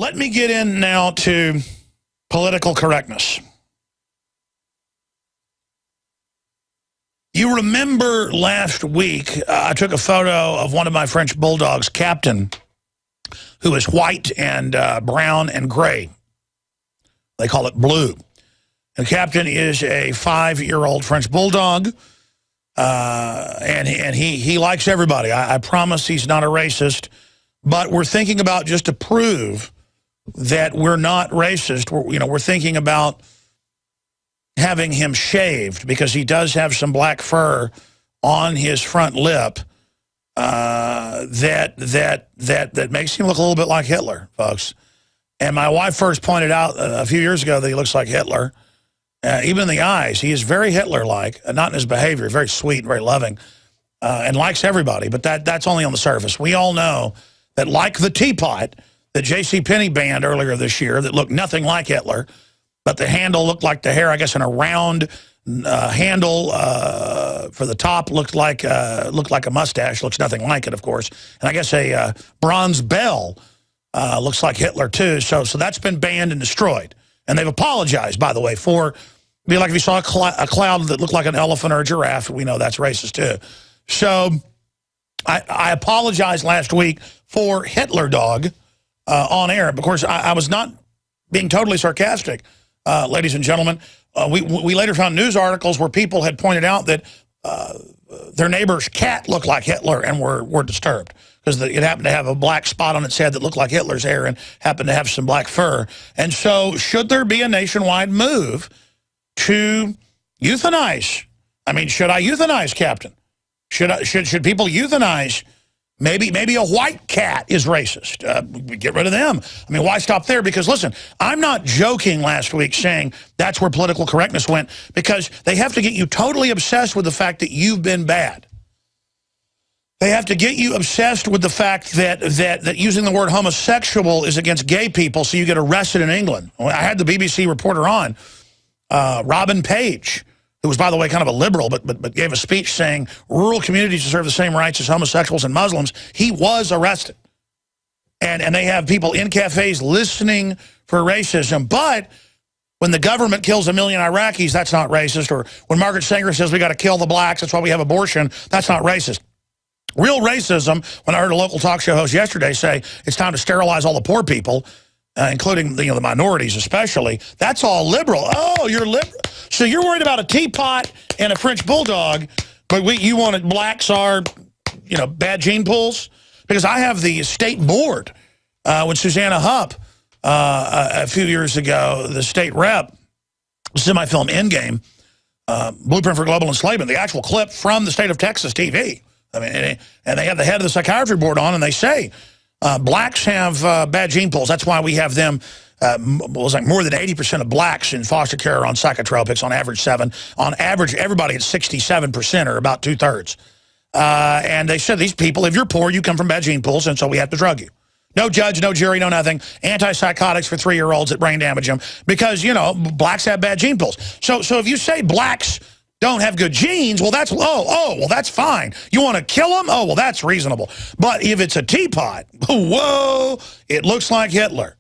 Let me get in now to political correctness. You remember last week, I took a photo of one of my French bulldogs, Captain, who is white and brown and gray. They call it blue. And Captain is a 5-year-old French bulldog, and he likes everybody. I promise he's not a racist, but we're thinking about, just to prove that we're not racist, we're thinking about having him shaved, because he does have some black fur on his front lip that makes him look a little bit like Hitler, folks. And my wife first pointed out a few years ago that he looks like Hitler. Even in the eyes, he is very Hitler-like, not in his behavior, very sweet and very loving, and likes everybody. But that's only on the surface. We all know that, like the teapot that JCPenney banned earlier this year that looked nothing like Hitler, but the handle looked like the hair, I guess, in a round handle for the top looked like a mustache. Looks nothing like it, of course. And I guess a bronze bell looks like Hitler, too. So that's been banned and destroyed. And they've apologized, by the way, for... Be like if you saw a cloud that looked like an elephant or a giraffe. We know that's racist, too. So I apologized last week for Hitler dog on air. Of course, I was not being totally sarcastic, ladies and gentlemen. We later found news articles where people had pointed out that their neighbor's cat looked like Hitler and were disturbed, because it happened to have a black spot on its head that looked like Hitler's hair and happened to have some black fur. And so should there be a nationwide move to euthanize? I mean, should I euthanize Captain? Should people euthanize? Maybe a white cat is racist. Get rid of them. I mean, why stop there? Because, listen, I'm not joking last week saying that's where political correctness went, because they have to get you totally obsessed with the fact that you've been bad. They have to get you obsessed with the fact that using the word homosexual is against gay people, so you get arrested in England. I had the BBC reporter on, Robin Page, who was, by the way, kind of a liberal, but gave a speech saying rural communities deserve the same rights as homosexuals and Muslims. He was arrested. And they have people in cafes listening for racism. But when the government kills 1 million Iraqis, that's not racist. Or when Margaret Sanger says we got to kill the blacks, that's why we have abortion, that's not racist. Real racism, when I heard a local talk show host yesterday say it's time to sterilize all the poor people, including the minorities especially, that's all liberal. Oh, you're liberal. So you're worried about a teapot and a French bulldog, but you wanted blacks are, bad gene pools? Because I have the state board, when Susanna Hupp, a few years ago, the state rep, this is in my film Endgame, Blueprint for Global Enslavement, the actual clip from the state of Texas TV. I mean, and they have the head of the psychiatry board on, and they say, blacks have bad gene pools. That's why we have them. It was like more than 80% of blacks in foster care are on psychotropics, on average 7. On average, everybody at 67%, or about 2/3. And they said, these people, if you're poor, you come from bad gene pools, and so we have to drug you. No judge, no jury, no nothing. Antipsychotics for 3-year-olds that brain damage them, because, blacks have bad gene pools. So if you say blacks don't have good genes, well, well, that's fine. You want to kill them? Oh, well, that's reasonable. But if it's a teapot, whoa, it looks like Hitler.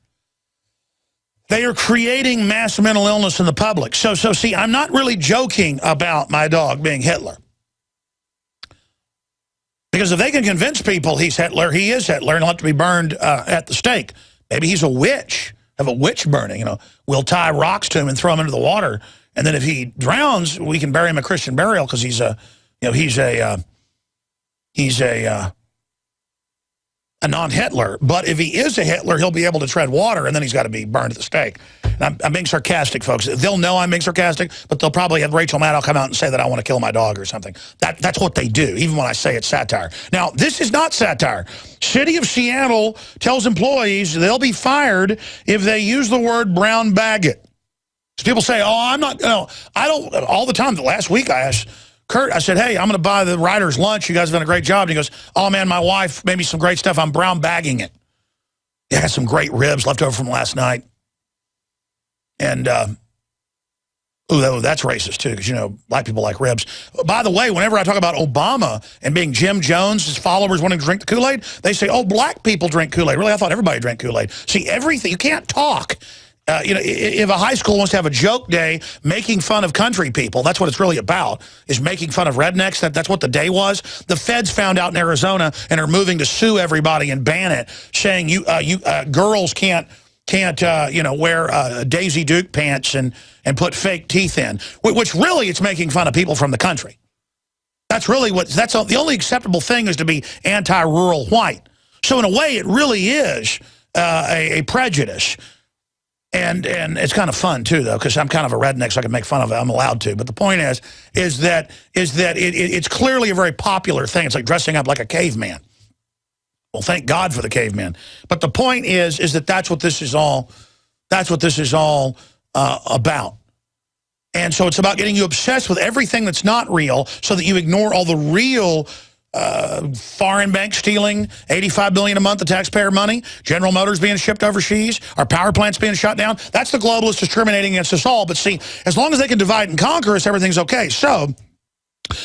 They are creating mass mental illness in the public. So see, I'm not really joking about my dog being Hitler. Because if they can convince people he's Hitler, he is Hitler, and he'll have to be burned at the stake. Maybe he's a witch, have a witch burning. We'll tie rocks to him and throw him into the water. And then if he drowns, we can bury him a Christian burial, because he's a non-Hitler. But if he is a Hitler, he'll be able to tread water, and then he's got to be burned at the stake. And I'm being sarcastic, folks. They'll know I'm being sarcastic, but they'll probably have Rachel Maddow come out and say that I want to kill my dog or something. That's what they do, even when I say it's satire. Now, this is not satire. City of Seattle tells employees they'll be fired if they use the word brown baggot. So people say, oh, I'm not, I don't, all the time. The last week I asked Kurt, I said, hey, I'm going to buy the writers lunch. You guys have done a great job. And he goes, oh, man, my wife made me some great stuff. I'm brown bagging it. I had some great ribs left over from last night. And Oh, that's racist, too, because, you know, black people like ribs. By the way, whenever I talk about Obama and being Jim Jones, his followers wanting to drink the Kool-Aid, they say, oh, black people drink Kool-Aid. Really, I thought everybody drank Kool-Aid. See, everything, you can't talk. You know, if a high school wants to have a joke day making fun of country people, that's what it's really about, is making fun of rednecks. That's what the day was. The feds found out in Arizona and are moving to sue everybody and ban it, saying girls can't you know, wear Daisy Duke pants and put fake teeth in, which really it's making fun of people from the country. That's really the only acceptable thing is to be anti-rural white. So in a way, it really is a prejudice. And it's kind of fun, too, though, because I'm kind of a redneck, so I can make fun of it. I'm allowed to. But the point is that it's clearly a very popular thing. It's like dressing up like a caveman. Well, thank God for the caveman. But the point is that that's what this is all about. And so it's about getting you obsessed with everything that's not real so that you ignore all the real foreign banks stealing $85 billion a month of taxpayer money, General Motors being shipped overseas, our power plants being shut down. That's the globalists discriminating against us all. But see, as long as they can divide and conquer us, everything's okay. So,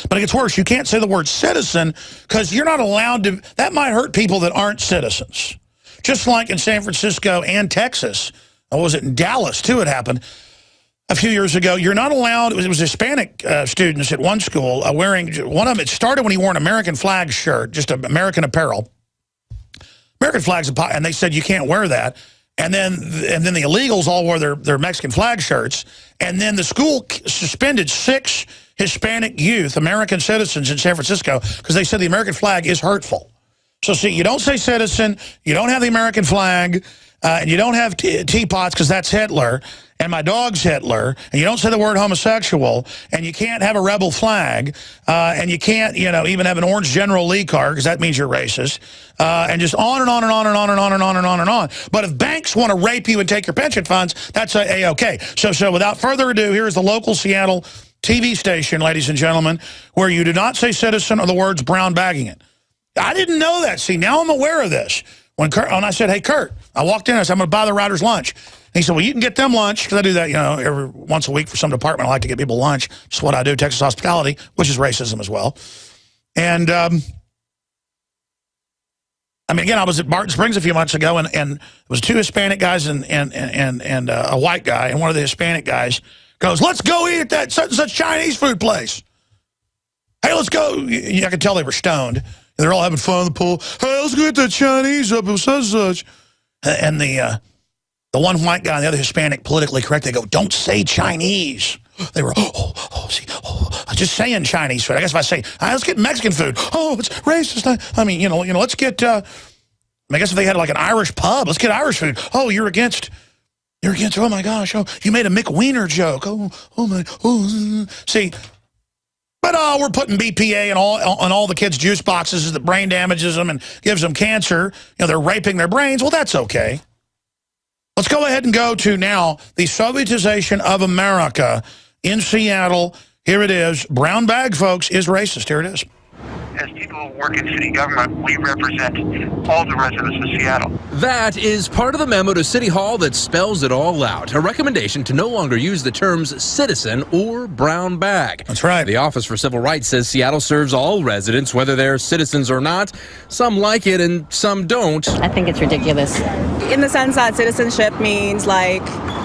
but it gets worse. You can't say the word citizen because you're not allowed to. That might hurt people that aren't citizens. Just like in San Francisco and Texas, or was it in Dallas too, it happened a few years ago. You're not allowed, it was Hispanic students at one school wearing, one of them, it started when he wore an American flag shirt, just American apparel. American flags, and they said you can't wear that. And then the illegals all wore their Mexican flag shirts. And then the school suspended 6 Hispanic youth, American citizens in San Francisco, because they said the American flag is hurtful. So see, you don't say citizen, you don't have the American flag, and you don't have teapots because that's Hitler, and my dog's Hitler, and you don't say the word homosexual, and you can't have a rebel flag, and you can't, you know, even have an orange General Lee card because that means you're racist, and just on and on and on and on and on and on and on and on. But if banks want to rape you and take your pension funds, that's A-okay. So without further ado, here's the local Seattle TV station, ladies and gentlemen, where you do not say citizen or the words brown bagging it. I didn't know that. See, now I'm aware of this. When I said, hey, Kurt, I walked in, I said, I'm going to buy the riders lunch. And he said, well, you can get them lunch, because I do that, you know, every once a week for some department. I like to get people lunch. It's what I do, Texas hospitality, which is racism as well. And, I mean, again, I was at Barton Springs a few months ago, and it was 2 Hispanic guys and a white guy, and one of the Hispanic guys goes, let's go eat at that such and such Chinese food place. Hey, let's go. I could tell they were stoned. They're all having fun in the pool. Hey, let's go get that Chinese up at such and such. And the one white guy and the other Hispanic, politically correct, they go, don't say Chinese. They were, just saying Chinese food. I guess if I say, let's get Mexican food. Oh, it's racist. I mean, you know, let's get, I guess if they had like an Irish pub, let's get Irish food. Oh, you're against, oh my gosh, oh, you made a McWiener joke. See, but we're putting BPA on all the kids' juice boxes that brain damages them and gives them cancer. You know, they're raping their brains. Well, that's okay. Let's go ahead and go to now the Sovietization of America in Seattle. Here it is. Brown bag, folks, is racist. Here it is. As people who work in city government, we represent all the residents of Seattle. That is part of the memo to City Hall that spells it all out. A recommendation to no longer use the terms citizen or brown bag. That's right. The Office for Civil Rights says Seattle serves all residents, whether they're citizens or not. Some like it and some don't. I think it's ridiculous. In the sense that citizenship means like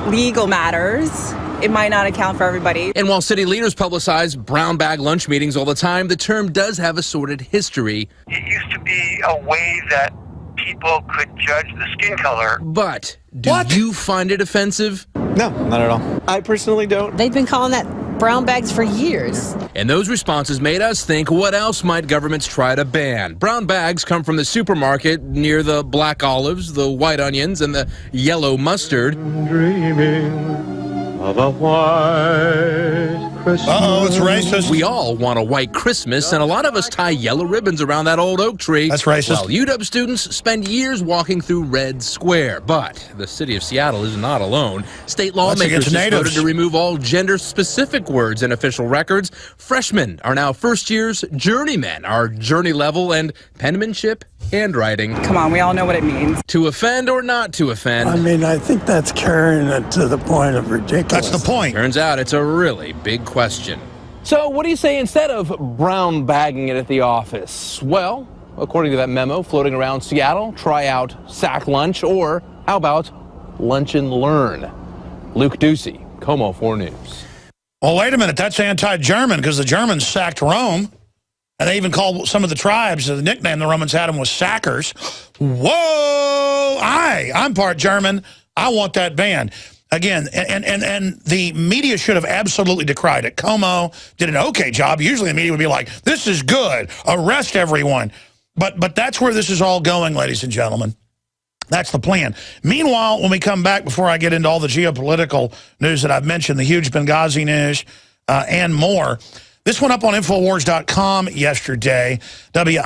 legal matters. It might not account for everybody. And while city leaders publicize brown bag lunch meetings all the time, the term does have a sordid history. It used to be a way that people could judge the skin color. But do you find it offensive? No, not at all. I personally don't. They've been calling that brown bags for years. And those responses made us think, what else might governments try to ban? Brown bags come from the supermarket near the black olives, the white onions, and the yellow mustard. Dreaming of a white Christmas. Uh-oh, it's racist. We all want a white Christmas, and a lot of us tie yellow ribbons around that old oak tree. That's racist. While UW students spend years walking through Red Square. But the city of Seattle is not alone. State lawmakers just voted to remove all gender-specific words in official records. Freshmen are now first years. Journeymen are journey level, and penmanship handwriting. Come on, we all know what it means. To offend or not to offend? I mean, I think that's carrying it to the point of ridiculous. That's the point. Turns out it's a really big question. So what do you say instead of brown bagging it at the office? Well, according to that memo floating around Seattle, try out sack lunch, or how about lunch and learn? Luke Ducey, Como 4 News. Well, wait a minute. That's anti-German because the Germans sacked Rome. And they even called some of the tribes, the nickname the Romans had them was sackers. Whoa! I'm part German. I want that banned. Again, and the media should have absolutely decried it. Como did an okay job. Usually the media would be like, this is good. Arrest everyone. But that's where this is all going, ladies and gentlemen. That's the plan. Meanwhile, when we come back, before I get into all the geopolitical news that I've mentioned, the huge Benghazi news and more, this went up on Infowars.com yesterday, WISN-TV.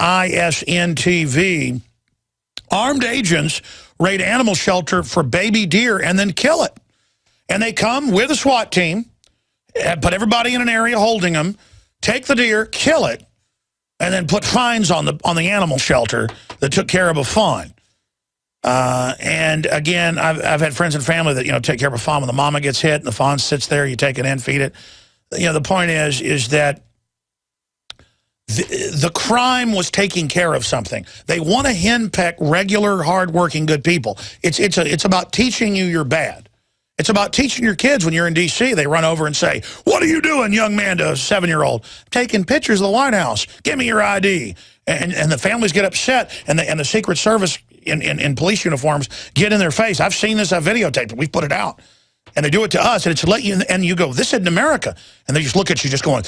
Armed agents raid animal shelter for baby deer and then kill it. And they come with a SWAT team, put everybody in an area holding them, take the deer, kill it, and then put fines on the animal shelter that took care of a fawn. And again, I've had friends and family that, take care of a fawn when the mama gets hit and the fawn sits there, you take it in, feed it. The point is that the crime was taking care of something. They want to henpeck regular, hardworking, good people. It's about teaching you you're bad. It's about teaching your kids when you're in D.C. They run over and say, "What are you doing, young man?" to a 7-year-old. "Taking pictures of the White House. Give me your ID." And the families get upset, and the Secret Service in police uniforms get in their face. I've seen this. I've videotaped it. We've put it out. And they do it to us, and it's let you, and you go, "This isn't America." And they just look at you just going,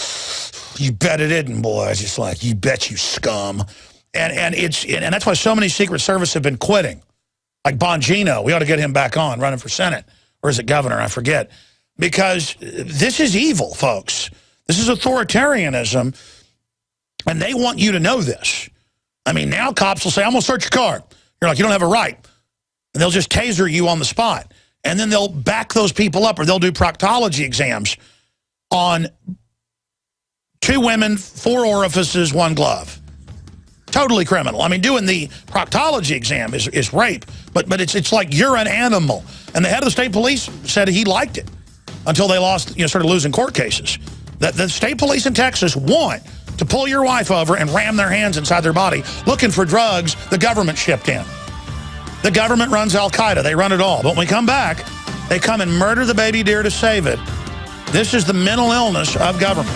"You bet it isn't, boys." Just like, "You bet, you scum." And that's why so many Secret Service have been quitting. Like Bongino, we ought to get him back on, running for Senate. Or is it governor? I forget. Because this is evil, folks. This is authoritarianism, and they want you to know this. I mean, now cops will say, "I'm going to search your car." You're like, "You don't have a right." And they'll just taser you on the spot. And then they'll back those people up, or they'll do proctology exams on 2 women, 4 orifices, 1 glove. Totally criminal. I mean, doing the proctology exam is rape, but it's like you're an animal. And the head of the state police said he liked it until they lost, started losing court cases. The state police in Texas want to pull your wife over and ram their hands inside their body looking for drugs the government shipped in. The government runs Al-Qaeda. They run it all. But when we come back, they come and murder the baby deer to save it. This is the mental illness of government.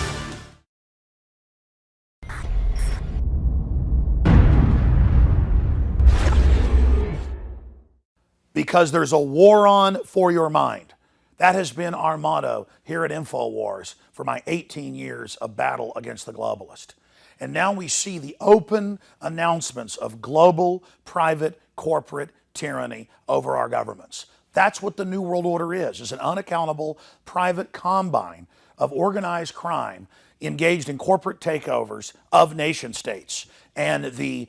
Because there's a war on for your mind. That has been our motto here at InfoWars for my 18 years of battle against the globalist. And now we see the open announcements of global, private, corporate tyranny over our governments. That's what the New World Order is an unaccountable private combine of organized crime engaged in corporate takeovers of nation states and the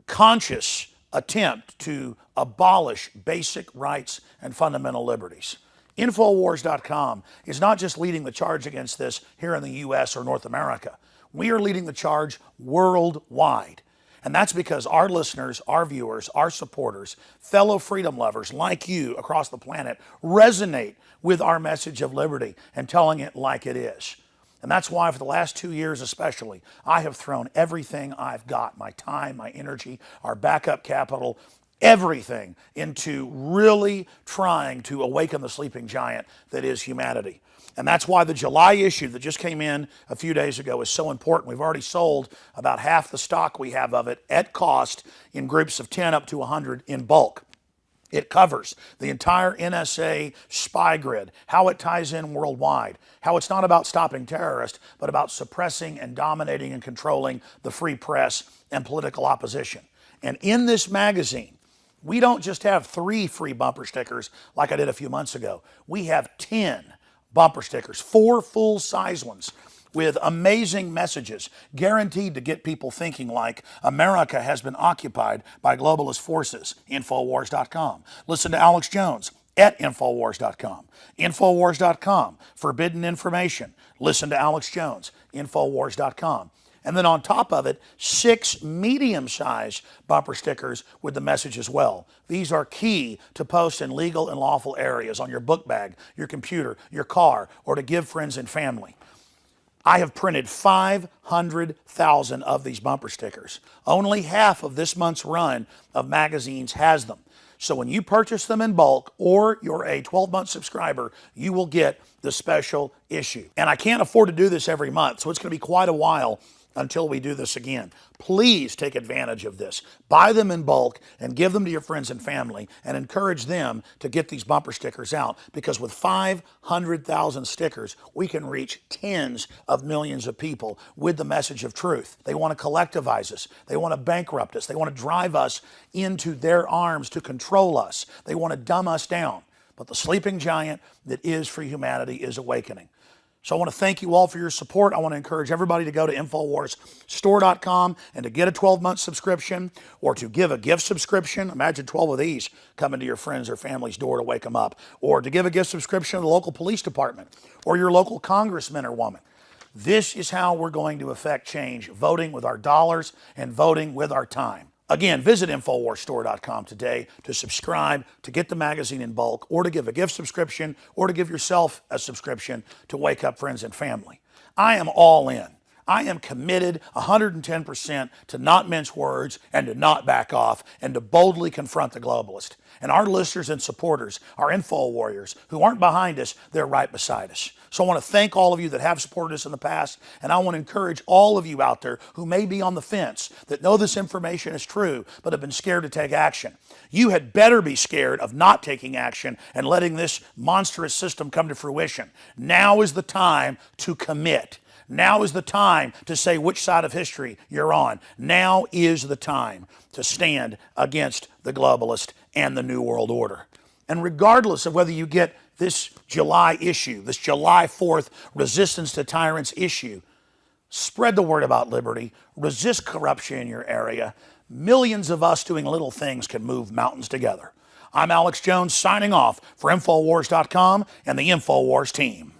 conscious attempt to abolish basic rights and fundamental liberties. Infowars.com is not just leading the charge against this here in the U.S. or North America. We are leading the charge worldwide. And that's because our listeners, our viewers, our supporters, fellow freedom lovers like you across the planet resonate with our message of liberty and telling it like it is. And that's why for the last 2 years especially, I have thrown everything I've got, my time, my energy, our backup capital, everything into really trying to awaken the sleeping giant that is humanity. And that's why the July issue that just came in a few days ago is so important. We've already sold about half the stock we have of it at cost in groups of 10 up to 100 in bulk. It covers the entire NSA spy grid, how it ties in worldwide, how it's not about stopping terrorists, but about suppressing and dominating and controlling the free press and political opposition. And in this magazine, we don't just have 3 free bumper stickers like I did a few months ago. We have 10 bumper stickers, 4 full-size ones with amazing messages guaranteed to get people thinking like America has been occupied by globalist forces. Infowars.com. Listen to Alex Jones at Infowars.com. Infowars.com. Forbidden information. Listen to Alex Jones. Infowars.com. And then on top of it, 6 medium-sized bumper stickers with the message as well. These are key to post in legal and lawful areas on your book bag, your computer, your car, or to give friends and family. I have printed 500,000 of these bumper stickers. Only half of this month's run of magazines has them. So when you purchase them in bulk or you're a 12-month subscriber, you will get the special issue. And I can't afford to do this every month, so it's going to be quite a while until we do this again. Please take advantage of this. Buy them in bulk and give them to your friends and family and encourage them to get these bumper stickers out, because with 500,000 stickers, we can reach tens of millions of people with the message of truth. They want to collectivize us. They want to bankrupt us. They want to drive us into their arms to control us. They want to dumb us down. But the sleeping giant that is free humanity is awakening. So I want to thank you all for your support. I want to encourage everybody to go to InfoWarsStore.com and to get a 12-month subscription or to give a gift subscription. Imagine 12 of these coming to your friends or family's door to wake them up. Or to give a gift subscription to the local police department or your local congressman or woman. This is how we're going to affect change, voting with our dollars and voting with our time. Again, visit InfoWarsStore.com today to subscribe, to get the magazine in bulk, or to give a gift subscription, or to give yourself a subscription to wake up friends and family. I am all in. I am committed 110% to not mince words and to not back off and to boldly confront the globalist. And our listeners and supporters are info warriors who aren't behind us, they're right beside us. So I want to thank all of you that have supported us in the past, and I want to encourage all of you out there who may be on the fence, that know this information is true, but have been scared to take action. You had better be scared of not taking action and letting this monstrous system come to fruition. Now is the time to commit. Now is the time to say which side of history you're on. Now is the time to stand against the globalist and the New World Order. And regardless of whether you get this July issue, this July 4th Resistance to Tyrants issue, spread the word about liberty, resist corruption in your area. Millions of us doing little things can move mountains together. I'm Alex Jones signing off for Infowars.com and the Infowars team.